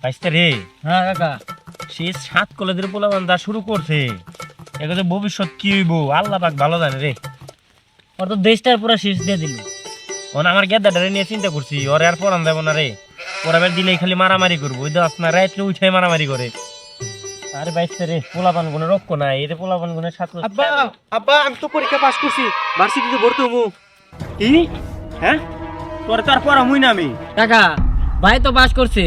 পাইছে রে। হ্যাঁ কাকা, সে 7 কলেজের পোলাপান যা শুরু করছে, এগুলো ভবিষ্যৎ কি হইব আল্লাহ পাক ভালো জানে রে। ওর তো দেশটার পুরো শেষ দিয়ে দিল। ওনা আমার গেদাটারে নিয়ে চিন্তা করছি, ওরে আর পড়ান দেবো না রে। পড়াবার দিলেই খালি মারামারি করবো, ওই দশ না রাত্রে উঠে মারামারি করে। আরে বাইসতে রে, পোলাপান গুনে রক্ষ নাই, এতে পোলাপান গুনে ছাত্র। আব্বা আব্বা আমি তো পরীক্ষা পাস করছি, ভার্সিটিতে ভর্তি হবো। কি? হ্যাঁ, তোরে তো আর পড়ামুই না আমি। কাকা ভাই তো পাস করছে,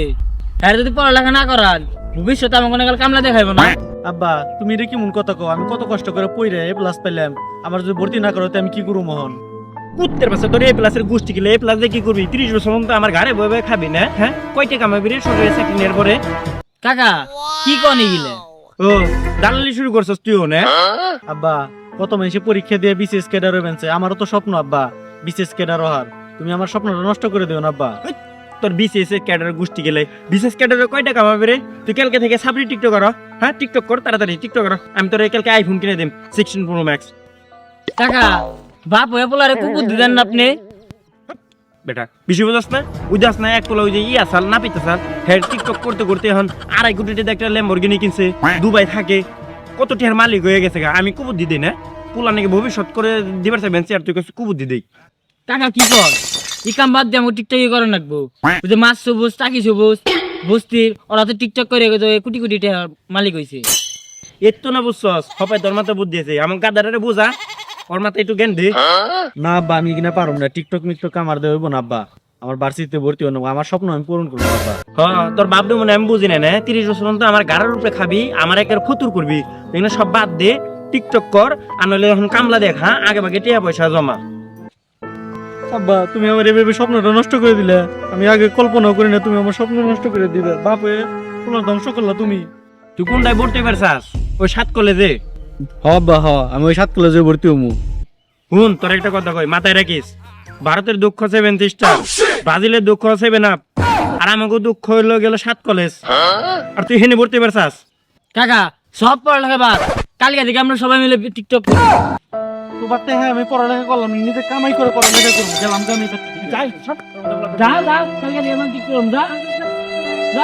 আর যদি পড়ালেখা না করান ভবিষ্যতে আমার কোনো কামলা দেখাইবো না। আব্বা তুমি এটা কি মন কথা কও? আমি কত কষ্ট করে পড়ে এ প্লাস পেলাম, আমার যদি ভর্তি না করো তো আমি কি করবো মোহন? পুত্রের পাশে তোর এ প্লাসের গোষ্ঠী গেলে এ প্লাস দিয়ে কি করবি? 30 বছর পর্যন্ত আমার ঘরে বয়ে বয়ে খাবি না? হ্যাঁ, কয়টা কামাবি রে সরকারি চাকরি নেওয়ার পরে? কাকা কি কনে গিলে? ও দালালি শুরু করছস তুইও না? আব্বা কত মানুষে পরীক্ষা দিয়ে বিসিএস ক্যাডার হবেনছে, আমারও তো স্বপ্ন আব্বা বিসিএস ক্যাডার হওয়ার। তুমি আমার স্বপ্নটা নষ্ট করে দিও না আব্বা। তোর বিসিএস এর ক্যাডার গোষ্ঠী গেলে বিসিএস ক্যাডারে কয়টা কামাবি রে? তুই কালকে থেকে সাবরি টিকটক কর। হ্যাঁ, টিকটক কর তাড়াতাড়ি, টিকটক কর। আমি তোর কালকে আইফোন কিনে দেব 16 প্রো ম্যাক্স। কাকা বাপ হয়ে পোলারে কুকুর দিতেন না আপনি? বেটা বেশি বুঝাস না, বুঝাস না। এক পোলা ওই যে সাল না পিতে সাল হ্যাঁ, টিকটক করতে করতে এখন 2.5 কোটি টাকা একটা ল্যাম্বরগিনি কিনছে, দুবাই থাকে, কত টাকার মালিক হয়ে গেছে গা। আমি কুবুদ্ধি দিই না, পোলা নাকি ভবিষ্যৎ করে দিবার চাইবেন, আর তুই কাছে কুবুদ্ধি দিই। কাকা কি কর? ই কাম বাদ দিয়ে আমাকে টিকটক করে রাখবো। ওই যে মাছ সবুজ টাকি সবুজ বস্তির ওরা তো টিকটক করে কোটি কোটি টাকার মালিক হয়েছে। এর তো না বুঝছস, সবাই তোর মাথা বুদ্ধি আছে, আমার গাদারে বুঝা, ওর মাথায় একটু জ্ঞান দে। না আব্বা আমি কিনা পারব না, টিকটক মিকটক আমার দেব না আব্বা। আমার ভার্সিটিতে ভর্তি হবো, আমার স্বপ্ন আমি পূরণ করবো আব্বা। হ্যাঁ, তোর বাপ মনে আমি বুঝি না 30 বছর পর্যন্ত আমার গাড়ার উপরে খাবি, আমার একের ফুতুর করবি। এগুলো সব বাদ দে, টিকটক কর, আর নইলে এখন কামলা দেখ। হ্যাঁ, আগে ভাগে টিয়া পয়সা জমা। আব্বা তুমি আমার এভাবে স্বপ্নটা নষ্ট করে দিলে, আমি আগে কল্পনাও করি না তুমি আমার স্বপ্ন নষ্ট করে দিবে। বাপ হয়ে তোমার ধ্বংস করলা তুমি। তুই কোনটায় ভর্তি পারছাস? ওই 7 কলেজে? হ আব্বা হ, আমি ওই 7 কলেজে ভর্তি হবো। শুন, তোর একটা কথা কই, মাথায় রাখিস। ভারতের দুঃখ 70 স্টার, ব্রাজিলের দুঃখ 7 আপ, আর আমাকে দুঃখ হইলো গেল 7 কলেজ। আর তুই হেনে ভর্তি পারছাস? কাকা সব পড়ালেখা বাদ, কালকে থেকে আমরা সবাই মিলে টিকটক করি। তোমার তো হ্যাঁ আমি পড়ালেখা করলাম, নিজে কামাই করে পড়ালেখা করবো, গেলাম আমি। যা যা কালকে থেকে আমরা টিকটক যা যা